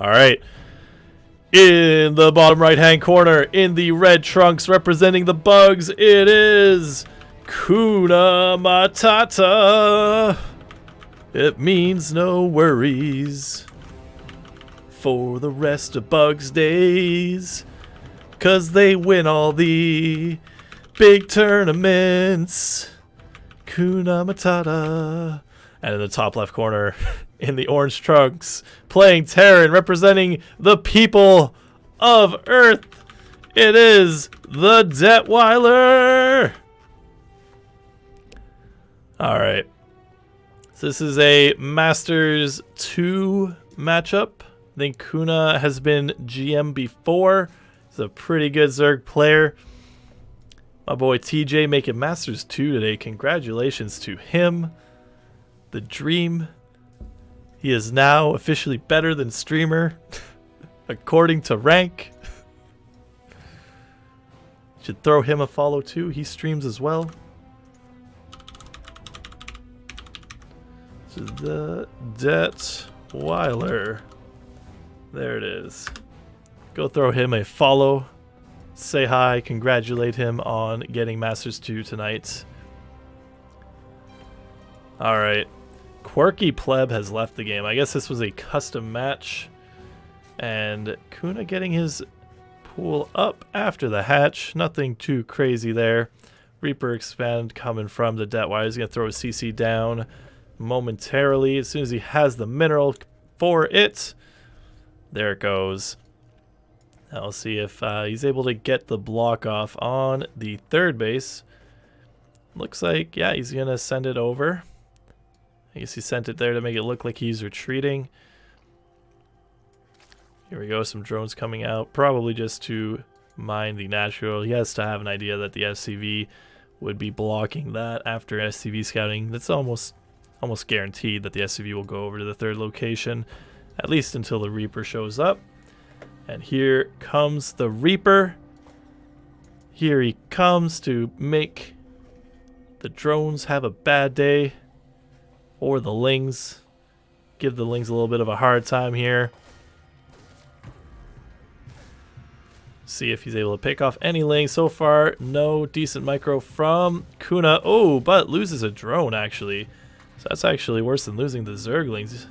All right. In the bottom right-hand corner, in the red trunks representing the bugs, it is Kunamatata. It means no worries for the rest of Bugs' days, 'cause they win all the big tournaments. Kunamatata. And in the top left corner, in the orange trunks, playing Terran, representing the people of Earth, it is TheDetweiler. All right. So this is a Masters 2 matchup. I think Kuna has been GM before. He's a pretty good Zerg player. My boy TJ making Masters 2 today. Congratulations to him. The dream. He is now officially better than streamer, according to rank. Should throw him a follow too. He streams as well. So TheDetweiler. There it is. Go throw him a follow. Say hi. Congratulate him on getting Masters 2 tonight. All right. Quirky Pleb has left the game. I guess this was a custom match. And Kuna getting his pool up after the hatch. Nothing too crazy there. Reaper Expand coming from TheDetweiler. He's going to throw a CC down momentarily. As soon as he has the mineral for it. There it goes. Now we'll see if he's able to get the block off on the third base. Looks like, yeah, he's going to send it over. I guess he sent it there to make it look like he's retreating. Here we go, some drones coming out. Probably just to mine the natural. He has to have an idea that the SCV would be blocking that after SCV scouting. That's almost guaranteed that the SCV will go over to the third location, at least until the Reaper shows up. And here comes the Reaper. Here he comes to make the drones have a bad day. Or the Lings. Give the Lings a little bit of a hard time here. See if he's able to pick off any Lings. So far, no decent micro from Kuna. Oh, but loses a drone, actually. So that's actually worse than losing the Zerglings.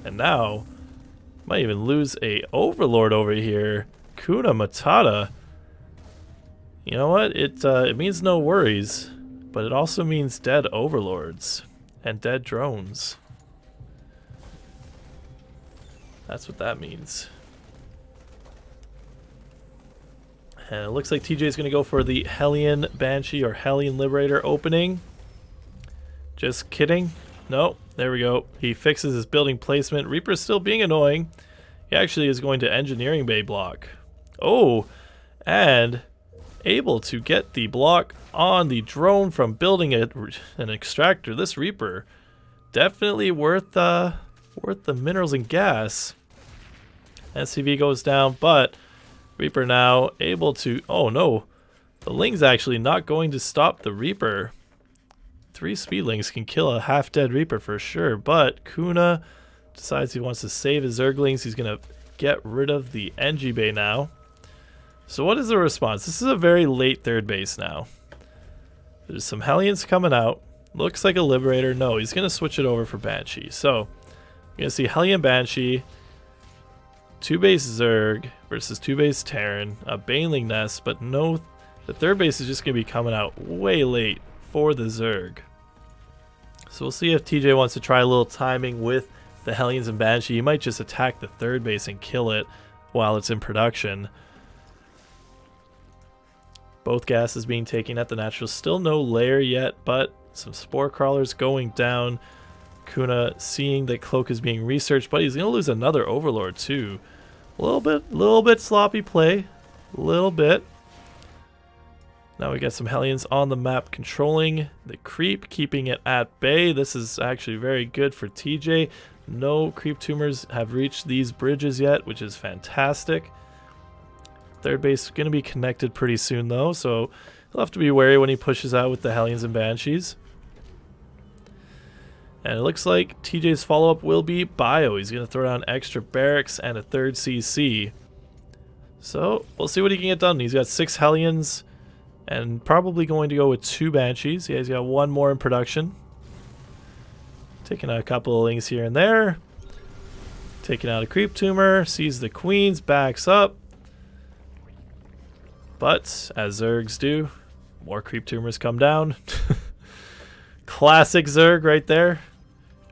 And now, might even lose a Overlord over here. Kunamatata. You know what? It means no worries. But it also means dead Overlords. And dead drones. That's what that means. And it looks like TJ is going to go for the Hellion Banshee or Hellion Liberator opening. Just kidding. No, there we go. He fixes his building placement. Reaper's still being annoying. He actually is going to Engineering Bay block. Oh, and able to get the block on the drone from building an extractor. This Reaper definitely worth the minerals and gas. SCV goes down, but Reaper now able to... Oh no, the Ling's actually not going to stop the Reaper. 3 Speedlings can kill a half-dead Reaper for sure, but Kuna decides he wants to save his Zerglings. He's going to get rid of the NG Bay now. So what is the response? This is a very late third base now. There's some Hellions coming out. Looks like a Liberator. No, he's going to switch it over for Banshee. So, you're going to see Hellion Banshee, 2-base Zerg versus 2-base Terran, a Baneling Nest, but no, the third base is just going to be coming out way late for the Zerg. So we'll see if TJ wants to try a little timing with the Hellions and Banshee. He might just attack the third base and kill it while it's in production. Both gases being taken at the natural. Still no lair yet, but some spore crawlers going down. Kuna seeing that Cloak is being researched, but he's going to lose another Overlord too. A little bit sloppy play. A little bit. Now we got some Hellions on the map controlling the creep, keeping it at bay. This is actually very good for TJ. No creep tumors have reached these bridges yet, which is fantastic. Third base is going to be connected pretty soon though, so he'll have to be wary when he pushes out with the Hellions and Banshees. And it looks like TJ's follow-up will be Bio. He's going to throw down extra barracks and a third CC. So we'll see what he can get done. He's got 6 Hellions and probably going to go with 2 Banshees. Yeah, he's got 1 more in production. Taking out a couple of Lings here and there. Taking out a Creep Tumor. Sees the Queens. Backs up. But, as Zergs do, more Creep Tumors come down. Classic Zerg right there.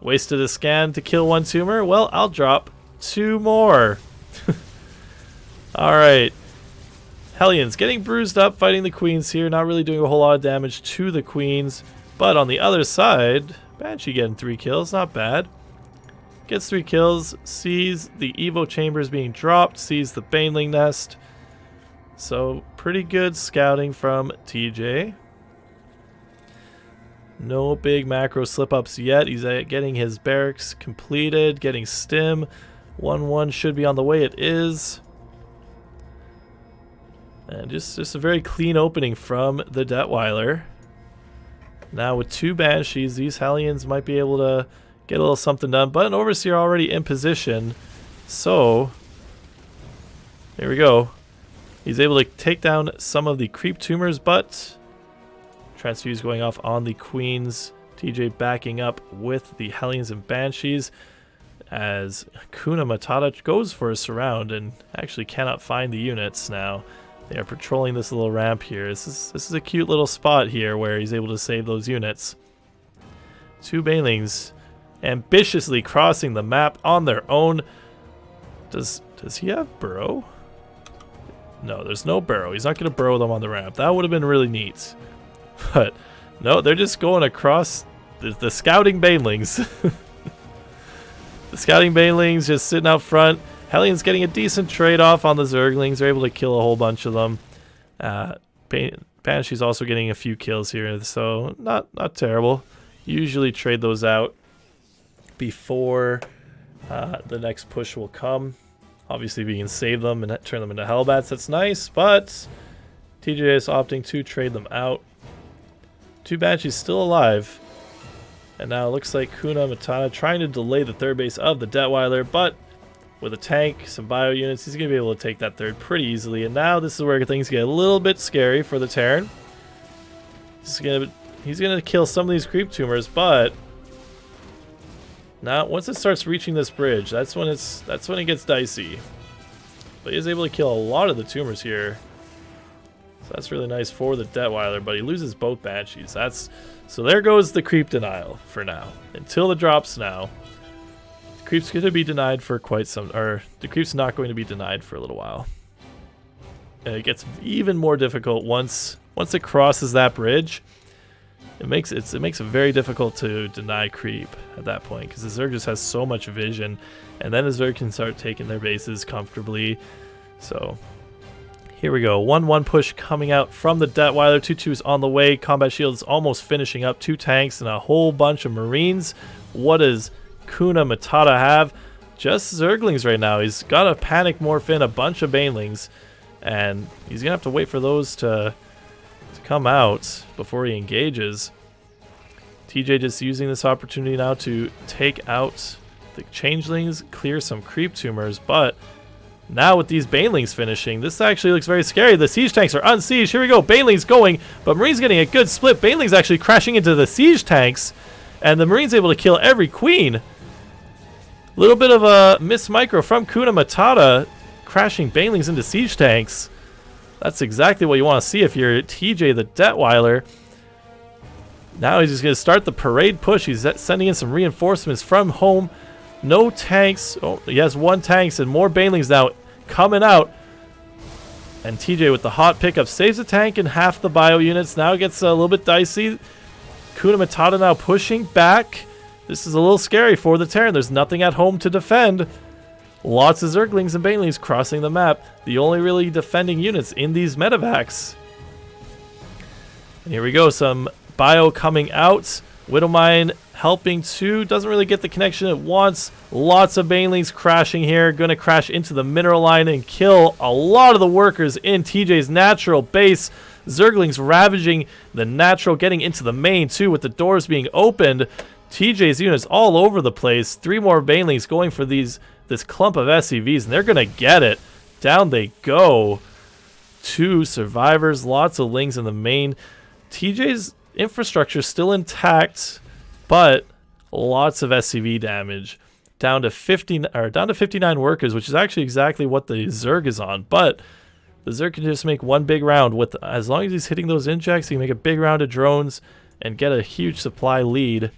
Wasted a scan to kill 1 tumor. Well, I'll drop 2 more. Alright. Hellions getting bruised up, fighting the Queens here. Not really doing a whole lot of damage to the Queens. But on the other side, Banshee getting 3 kills. Not bad. Gets 3 kills. Sees the Evo Chambers being dropped. Sees the Baneling Nest. So, pretty good scouting from TJ. No big macro slip-ups yet. He's getting his barracks completed, getting stim. 1-1 should be on the way. It is. And just a very clean opening from the TheDetweiler. Now with 2 Banshees, these Hellions might be able to get a little something done. But an Overseer already in position. So, here we go. He's able to take down some of the Creep Tumors, but Transfuse going off on the Queens. TJ backing up with the Hellions and Banshees as Kunamatata goes for a surround and actually cannot find the units now. They are patrolling this little ramp here. This is a cute little spot here where he's able to save those units. 2 Banelings ambitiously crossing the map on their own. Does he have burrow? No, there's no burrow. He's not going to burrow them on the ramp. That would have been really neat. But, no, they're just going across the scouting Banelings. The scouting Banelings just sitting out front. Hellions getting a decent trade-off on the Zerglings. They're able to kill a whole bunch of them. Banshee's also getting a few kills here, so not terrible. Usually trade those out before the next push will come. Obviously, we can save them and turn them into Hellbats. That's nice, but TJ is opting to trade them out. 2 Banshees still alive. And now it looks like Kunamatata trying to delay the third base of the TheDetweiler, but with a tank, some bio units, he's going to be able to take that third pretty easily. And now this is where things get a little bit scary for the Terran. He's going to kill some of these Creep Tumors, but now once it starts reaching this bridge, that's when it gets dicey. But he's able to kill a lot of the tumors here. So that's really nice for the TheDetweiler, but he loses both Banshees. So there goes the creep denial for now. Until the drops now. The creep's going to be denied for the creep's not going to be denied for a little while. And it gets even more difficult once it crosses that bridge. It makes it very difficult to deny creep at that point, because the Zerg just has so much vision, and then the Zerg can start taking their bases comfortably. So here we go. 1-1 push coming out from the TheDetweiler. 2-2's on the way. Combat shield is almost finishing up. 2 tanks and a whole bunch of Marines. What does Kunamatata have? Just Zerglings right now. He's got a Panic Morph in, a bunch of Banelings, and he's gonna have to wait for those to come out before he engages. TJ just using this opportunity now to take out the Changelings, clear some Creep Tumors, but now with these Banelings finishing, this actually looks very scary. The Siege Tanks are unsieged. Here we go. Banelings going, but Marines getting a good split. Banelings actually crashing into the Siege Tanks, and the Marines able to kill every Queen. Little bit of a miss micro from Kunamatata, crashing Banelings into Siege Tanks. That's exactly what you want to see if you're TJ the TheDetweiler. Now he's just going to start the parade push. He's sending in some reinforcements from home. No tanks. Oh, he has 1 tanks and more Banelings now coming out. And TJ with the hot pickup saves a tank and half the bio units. Now it gets a little bit dicey. Kunamatata now pushing back. This is a little scary for the Terran. There's nothing at home to defend. Lots of Zerglings and Banelings crossing the map. The only really defending units in these medevacs. And here we go. Some bio coming out. Widowmine helping too. Doesn't really get the connection it wants. Lots of Banelings crashing here. Going to crash into the mineral line and kill a lot of the workers in TJ's natural base. Zerglings ravaging the natural, getting into the main too with the doors being opened. TJ's units all over the place. 3 more banelings going for this clump of SCVs, and they're going to get it. Down they go. 2 survivors, lots of lings in the main. TJ's infrastructure still intact, but lots of SCV damage. Down to 59 workers, which is actually exactly what the Zerg is on. But the Zerg can just make one big round with, as long as he's hitting those injects, he can make a big round of drones and get a huge supply lead.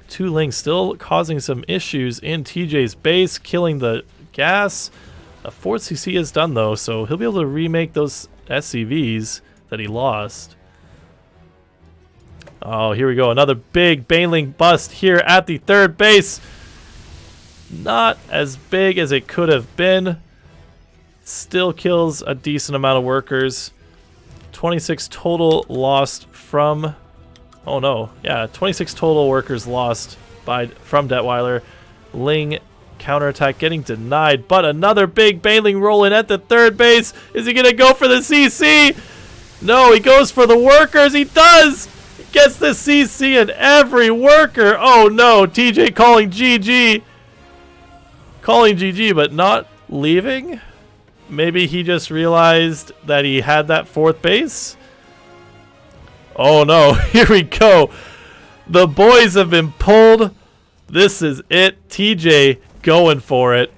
2 lings still causing some issues in TJ's base, killing the gas. A 4th CC is done though, so he'll be able to remake those SCVs that he lost. Oh, here we go. Another big baneling bust here at the 3rd base. Not as big as it could have been. Still kills a decent amount of workers. 26 total lost from... Oh no, yeah, 26 total workers lost from Detweiler. Ling counterattack getting denied, but another big baneling rolling at the 3rd base. Is he gonna go for the CC? No, he goes for the workers. He does! He gets the CC and every worker. Oh no, TJ calling GG. Calling GG, but not leaving? Maybe he just realized that he had that 4th base? Oh no, here we go. The boys have been pulled. This is it. TJ going for it.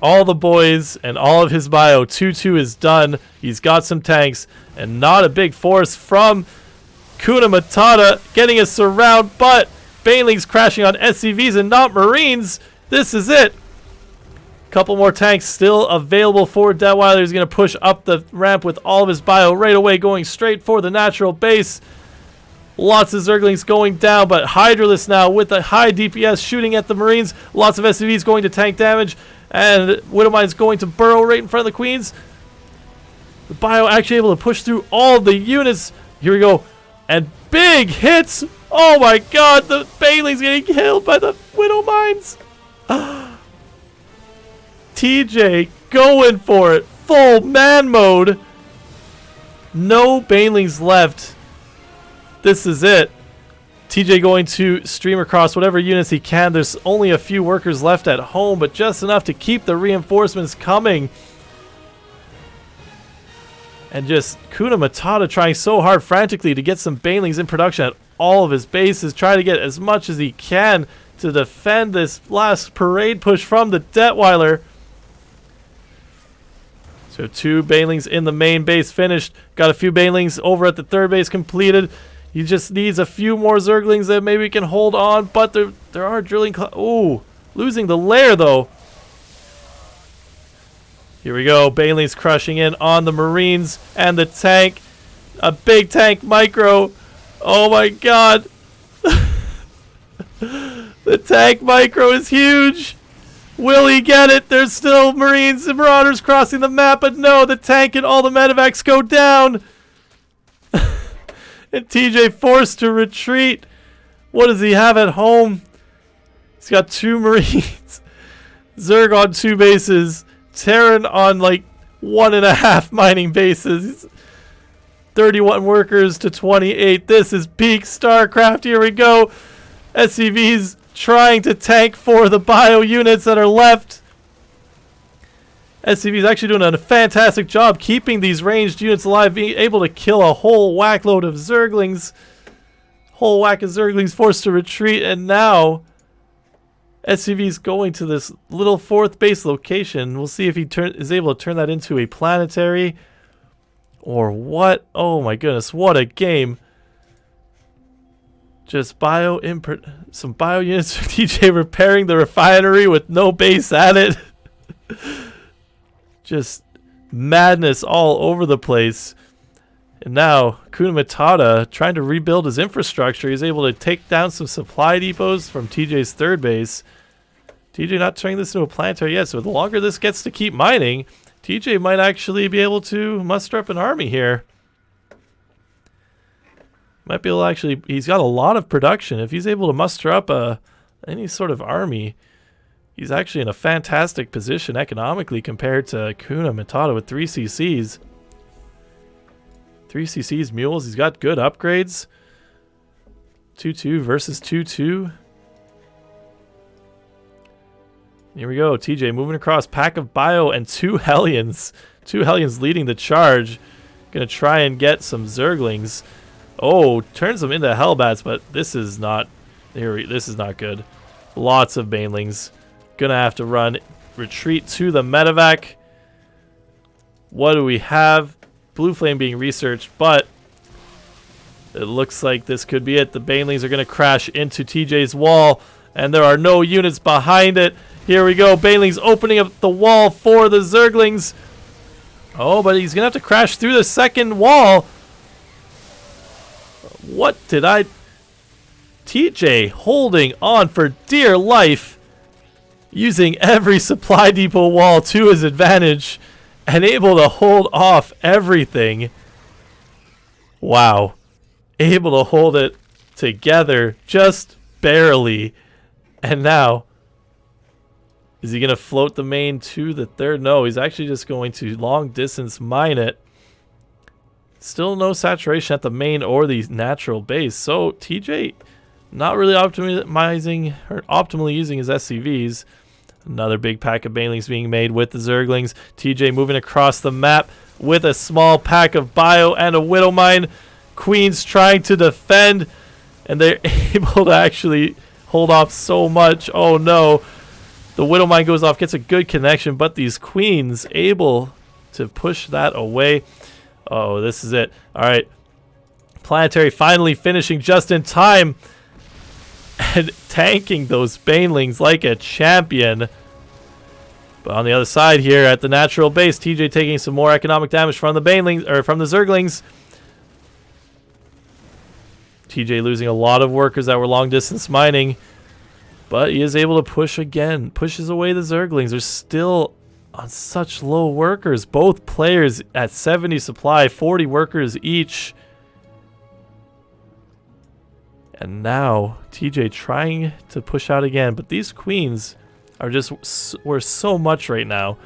All the boys and all of his bio. 2-2 is done. He's got some tanks and not a big force from Kunamatata getting a surround, but banelings crashing on SCVs and not Marines. This is it. Couple more tanks still available for Detweiler. He's going to push up the ramp with all of his bio right away, going straight for the natural base. Lots of Zerglings going down, but Hydralisk now with a high DPS shooting at the Marines. Lots of SCVs going to tank damage, and Widowmine's going to burrow right in front of the Queens. The bio actually able to push through all the units. Here we go. And big hits. Oh my god, the baneling's getting killed by the Widowmines. TJ going for it. Full man mode. No banelings left. This is it. TJ going to stream across whatever units he can. There's only a few workers left at home, but just enough to keep the reinforcements coming. And just Kunamatata trying so hard frantically to get some banelings in production at all of his bases. Trying to get as much as he can to defend this last parade push from the Detweiler. So 2 banelings in the main base finished. Got a few banelings over at the 3rd base completed. He just needs a few more Zerglings that maybe can hold on, but there are drilling... Ooh, losing the lair though. Here we go. Banelings crushing in on the Marines and the tank. A big tank micro. Oh my god. The tank micro is huge. Will he get it? There's still Marines and Marauders crossing the map, but no, the tank and all the medevacs go down. And TJ forced to retreat. What does he have at home? He's got 2 Marines. Zerg on 2 bases. Terran on like 1.5 mining bases. 31 workers to 28. This is peak StarCraft. Here we go. SCVs trying to tank for the bio units that are left. SCV is actually doing a fantastic job keeping these ranged units alive, being able to kill a whole whack load of Zerglings. Whole whack of Zerglings forced to retreat, and now SCV is going to this little 4th base location. We'll see if he is able to turn that into a planetary or what. Oh my goodness, what a game. Just some bio units for TJ repairing the refinery with no base at it. Just madness all over the place. And now Kunamatata trying to rebuild his infrastructure. He's able to take down some supply depots from TJ's 3rd base. TJ not turning this into a planetary yet, so the longer this gets to keep mining, TJ might actually be able to muster up an army here. Might be able to actually, he's got a lot of production. If he's able to muster up any sort of army, he's actually in a fantastic position economically compared to Kunamatata with 3 CCs. 3 CCs mules, he's got good upgrades. 2-2 versus 2-2. Here we go. TJ moving across. Pack of Bio and 2 Hellions. 2 Hellions leading the charge. Gonna try and get some Zerglings. Oh, turns them into Hellbats, but this is not... This is not good. Lots of Banelings. Gonna have to run. Retreat to the medevac. What do we have? Blue Flame being researched, but... it looks like this could be it. The Banelings are gonna crash into TJ's wall, and there are no units behind it. Here we go. Banelings opening up the wall for the Zerglings. Oh, but he's going to have to crash through the second wall. What did I... TJ holding on for dear life. Using every supply depot wall to his advantage. And able to hold off everything. Wow. Able to hold it together just barely. And now... is he going to float the main to the third? No, he's actually just going to long distance mine it. Still no saturation at the main or the natural base. So TJ not really optimizing or optimally using his SCVs. Another big pack of Banelings being made with the Zerglings. TJ moving across the map with a small pack of Bio and a Widow Mine. Queens trying to defend, and they're able to actually hold off so much. Oh no. The Widow Mine goes off, gets a good connection, but these Queens able to push that away. Oh, this is it. All right. Planetary finally finishing just in time and tanking those Banelings like a champion. But on the other side here at the natural base, TJ taking some more economic damage from the Banelings, or from the Zerglings. TJ losing a lot of workers that were long distance mining. But he is able to push again. Pushes away the Zerglings. They're still on such low workers. Both players at 70 supply, 40 workers each. And now TJ trying to push out again. But these Queens are just worth so much right now.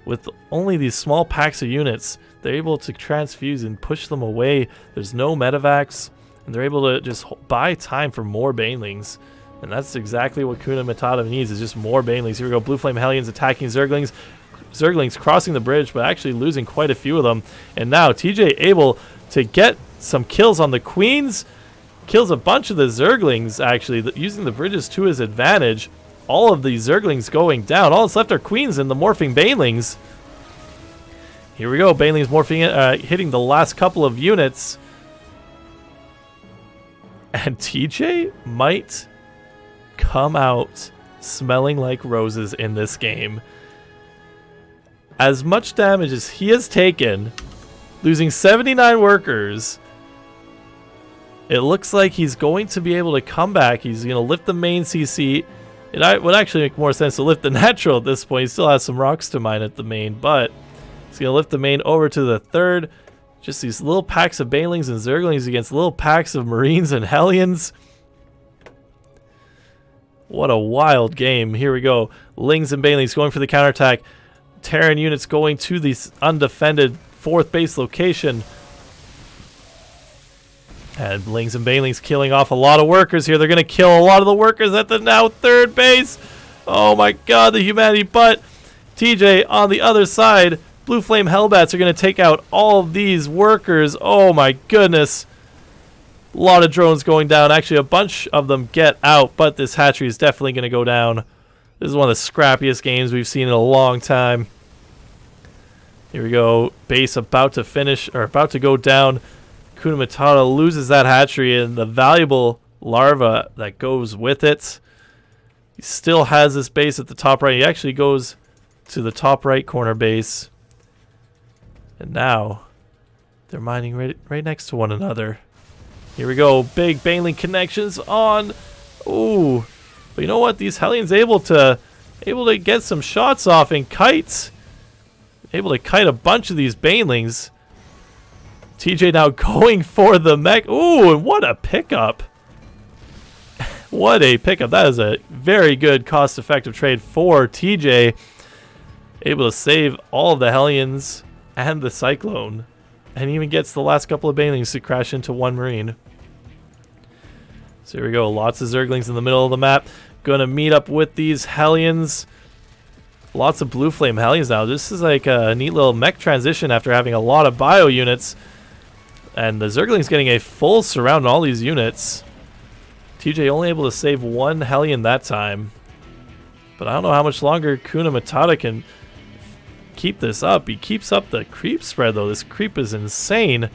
With only these small packs of units, they're able to transfuse and push them away. There's no medevacs. And they're able to just buy time for more Banelings. And that's exactly what Kunamatata needs, is just more Banelings. Here we go. Blue Flame Hellions attacking Zerglings. Zerglings crossing the bridge, but actually losing quite a few of them. And now TJ able to get some kills on the Queens. Kills a bunch of the Zerglings, actually, using the bridges to his advantage. All of the Zerglings going down. All that's left are Queens and the morphing Banelings. Here we go. Banelings morphing, hitting the last couple of units. And TJ might come out smelling like roses in this game. As much damage as he has taken, losing 79 workers, it looks like he's going to be able to come back. He's going to lift the main CC. It would actually make more sense to lift the natural at this point. He still has some rocks to mine at the main, but he's going to lift the main over to the third. Just these little packs of Banelings and Zerglings against little packs of Marines and Hellions. What a wild game. Here we go. Lings and Banelings going for the counterattack. Terran units going to the undefended 4th base location. And Lings and Banelings killing off a lot of workers here. They're going to kill a lot of the workers at the now 3rd base. Oh my god, the humanity. But TJ on the other side, Blue Flame Hellbats are going to take out all of these workers. Oh my goodness. A lot of drones going down. Actually, a bunch of them get out, but this hatchery is definitely going to go down. This is one of the scrappiest games we've seen in a long time. Here we go. Base about to finish, or about to go down. Kunamatata loses that hatchery and the valuable larva that goes with it. He still has this base at the top right. He actually goes to the top right corner base. And now they're mining right next to one another. Here we go. Big Baneling connections on. Ooh. But you know what? These Hellions able to get some shots off and kites. Able to kite a bunch of these Banelings. TJ now going for the mech. Ooh, and what a pickup. What a pickup. That is a very good cost-effective trade for TJ. Able to save all of the Hellions and the Cyclone. And even gets the last couple of Banelings to crash into one Marine. So here we go. Lots of Zerglings in the middle of the map. Gonna meet up with these Hellions. Lots of Blue Flame Hellions now. This is like a neat little mech transition after having a lot of bio units. And the Zergling's getting a full surround on all these units. TJ only able to save one Hellion that time. But I don't know how much longer Kunamatata can keep this up. He keeps up the creep spread though. This creep is insane.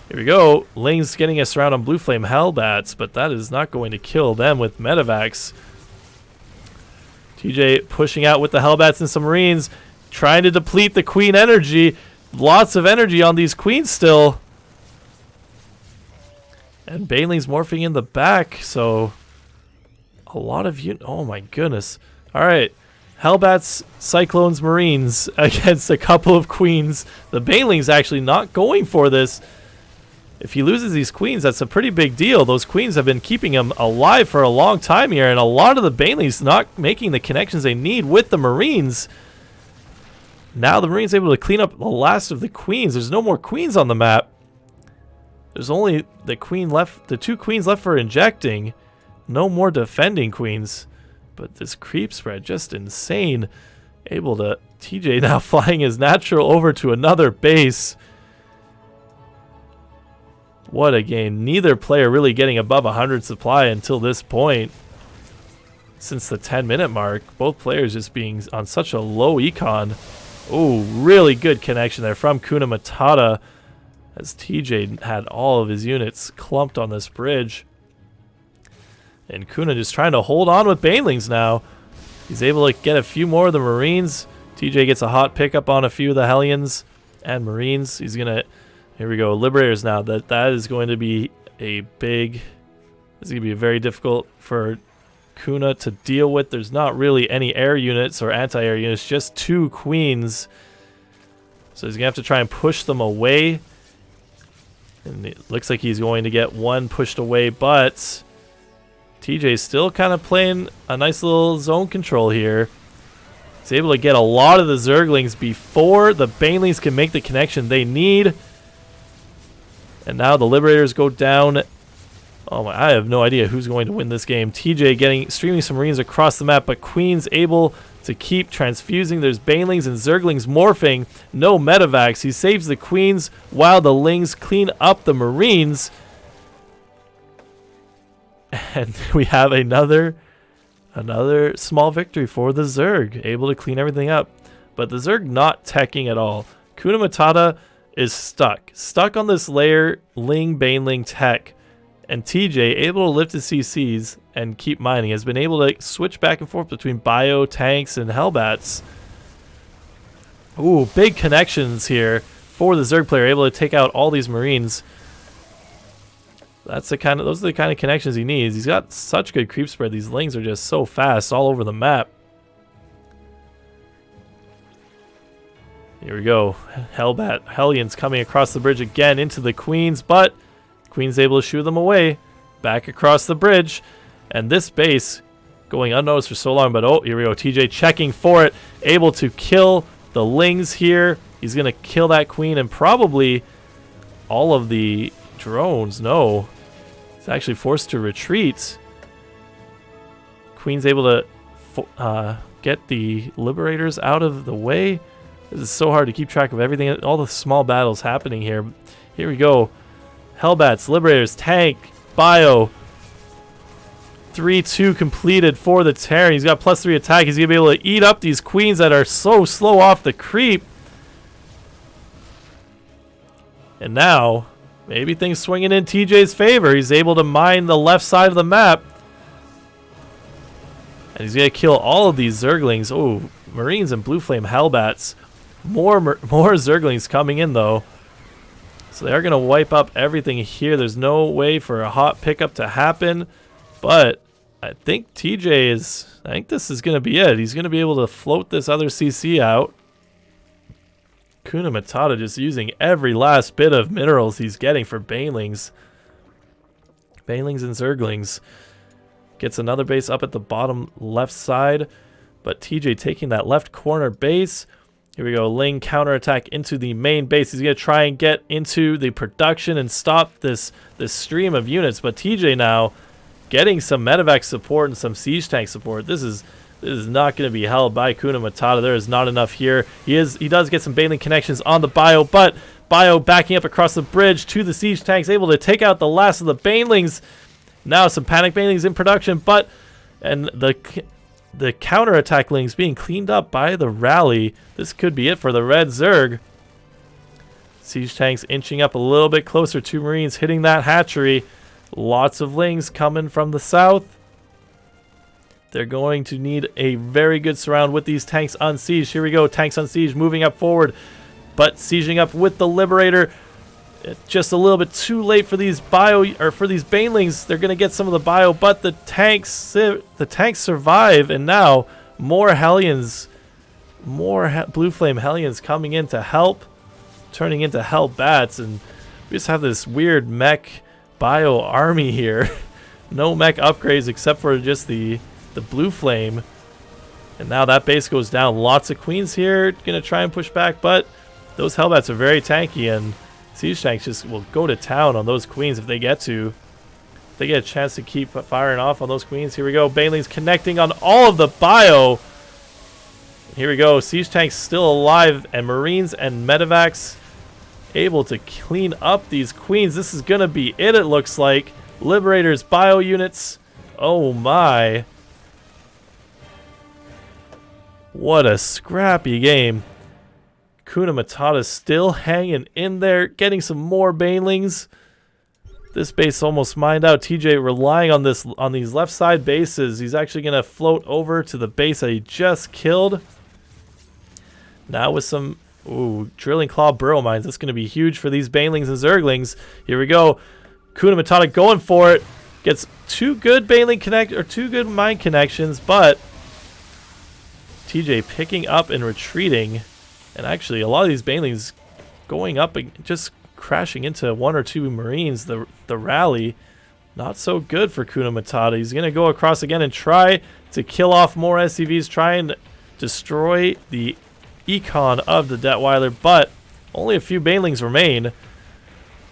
Here we go. Ling's getting us around on Blue Flame Hellbats, but that is not going to kill them with Medivacs. TJ pushing out with the Hellbats and some Marines, trying to deplete the Queen energy. Lots of energy on these Queens still. And Baneling's morphing in the back, so a lot of oh my goodness. Alright. Hellbats, Cyclones, Marines against a couple of Queens. The Baneling's actually not going for this. If he loses these Queens, that's a pretty big deal. Those Queens have been keeping him alive for a long time here, and a lot of the Banelings not making the connections they need with the Marines. Now the Marines able to clean up the last of the Queens. There's no more Queens on the map. There's only the Queen left, the 2 Queens left for injecting. No more defending Queens. But this creep spread, just insane. Able to, TJ now flying his natural over to another base. What a game. Neither player really getting above 100 supply until this point. Since the 10-minute mark, both players just being on such a low econ. Oh, really good connection there from Kunamatata, as TJ had all of his units clumped on this bridge. And Kuna just trying to hold on with Banelings now. He's able to get a few more of the Marines. TJ gets a hot pickup on a few of the Hellions and Marines. He's going to... Here we go, Liberators now. That is going to be a big... It's going to be very difficult for Kuna to deal with. There's not really any air units or anti-air units, just 2 Queens. So he's going to have to try and push them away. And it looks like he's going to get one pushed away, but TJ's still kind of playing a nice little zone control here. He's able to get a lot of the Zerglings before the Banelings can make the connection they need. And now the Liberators go down. Oh my, I have no idea who's going to win this game. TJ streaming some Marines across the map, but Queen's able to keep transfusing. There's Banelings and Zerglings morphing. No Medivacs. He saves the Queens while the Lings clean up the Marines. And we have another small victory for the Zerg. Able to clean everything up. But the Zerg not teching at all. Kunamatata is stuck on this layer Ling Baneling tech, and TJ able to lift his CCs and keep mining. Has been able to switch back and forth between bio, tanks, and Hellbats. Ooh, big connections here for the Zerg player, able to take out all these Marines. Those are the kind of connections he needs. He's got such good creep spread. These Lings are just so fast all over the map. Here we go. Hellions coming across the bridge again into the Queens, but Queen's able to shoo them away. Back across the bridge. And this base going unnoticed for so long, but oh, here we go. TJ checking for it. Able to kill the Lings here. He's going to kill that Queen and probably all of the drones. No. He's actually forced to retreat. Queen's able to get the Liberators out of the way. This is so hard to keep track of everything, all the small battles happening here. Here we go. Hellbats, Liberators, tank, bio. 3-2 completed for the Terran. He's got +3 attack. He's going to be able to eat up these Queens that are so slow off the creep. And now, maybe things swinging in TJ's favor. He's able to mine the left side of the map. And he's going to kill all of these Zerglings. Oh, Marines and Blue Flame Hellbats. More Zerglings coming in, though. So they are going to wipe up everything here. There's no way for a hot pickup to happen. But I think I think this is going to be it. He's going to be able to float this other CC out. Kunamatata just using every last bit of minerals he's getting for Banelings. Banelings and Zerglings. Gets another base up at the bottom left side. But TJ taking that left corner base. Here we go. Ling counterattack into the main base. He's going to try and get into the production and stop this stream of units. But TJ now getting some medevac support and some siege tank support. This is not going to be held by Kunamatata. There is not enough here. He does get some baneling connections on the bio, but bio backing up across the bridge to the siege tanks, able to take out the last of the banelings. Now some panic banelings in production, and the counterattack lings being cleaned up by the rally. This could be it for the red Zerg. Siege tanks inching up a little bit closer to Marines, hitting that hatchery. Lots of lings coming from the south. They're going to need a very good surround with these tanks on siege. Here we go, tanks on siege moving up forward, but sieging up with the Liberator. Just a little bit too late for these for these banelings. They're going to get some of the bio, but the tanks survive, and now more Hellions, Blue Flame Hellions coming in to help, turning into Hell Bats, and we just have this weird mech bio army here. No mech upgrades except for just the Blue Flame. And now that base goes down. Lots of queens here. Going to try and push back, but those Hellbats are very tanky, and siege tanks just will go to town on those queens if they get to. If they get a chance to keep firing off on those queens. Here we go. Banelings connecting on all of the bio. Here we go. Siege tanks still alive, and Marines and medevacs able to clean up these queens. This is going to be it looks like. Liberators, bio units. Oh my. What a scrappy game. Kunamatata still hanging in there, getting some more banelings. This base almost mined out. TJ relying on these left side bases. He's actually going to float over to the base that he just killed. Now with some drilling claw burrow mines. That's going to be huge for these banelings and zerglings. Here we go. Kunamatata going for it. Gets two good mine connections, but TJ picking up and retreating. And actually, a lot of these banelings going up and just crashing into one or two Marines. The rally, not so good for Kunamatata. He's going to go across again and try to kill off more SCVs, try and destroy the econ of the Detweiler, but only a few banelings remain.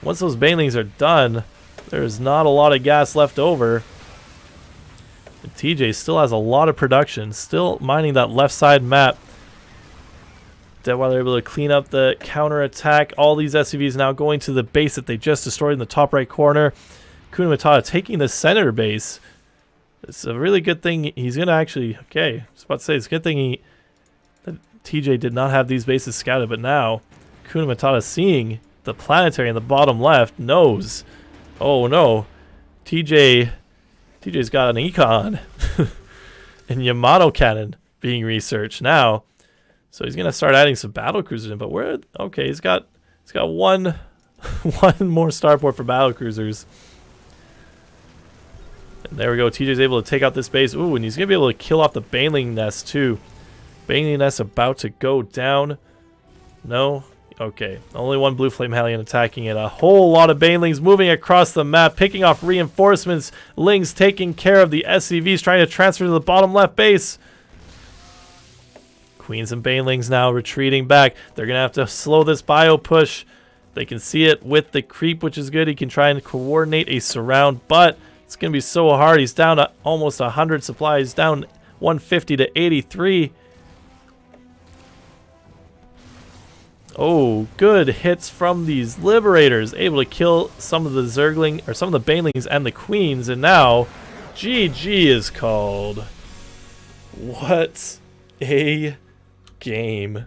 Once those banelings are done, there's not a lot of gas left over. And TJ still has a lot of production, still mining that left side map. Detweiler able to clean up the counterattack. All these SCVs now going to the base that they just destroyed in the top right corner. Kunamatata taking the center base. It's a really good thing. He's going to actually... Okay, I was about to say, it's a good thing that TJ did not have these bases scouted, but now Kunamatata, seeing the planetary in the bottom left, knows. Oh no, TJ's got an econ and Yamato cannon being researched now. So he's gonna start adding some battle cruisers in, but where? Okay, he's got one more starport for battle cruisers. And there we go. TJ's able to take out this base. Ooh, and he's gonna be able to kill off the baneling nest too. Baneling nest about to go down. No. Okay, only one Blue Flame Hellion attacking it. A whole lot of banelings moving across the map, picking off reinforcements. Lings taking care of the SCVs, trying to transfer to the bottom left base. Queens and banelings now retreating back. They're going to have to slow this bio push. They can see it with the creep, which is good. He can try and coordinate a surround, but it's going to be so hard. He's down to almost 100 supplies, down 150 to 83. Oh, good hits from these Liberators. Able to kill some of the Zergling, or some of the banelings and the queens, and now GG is called. What a game.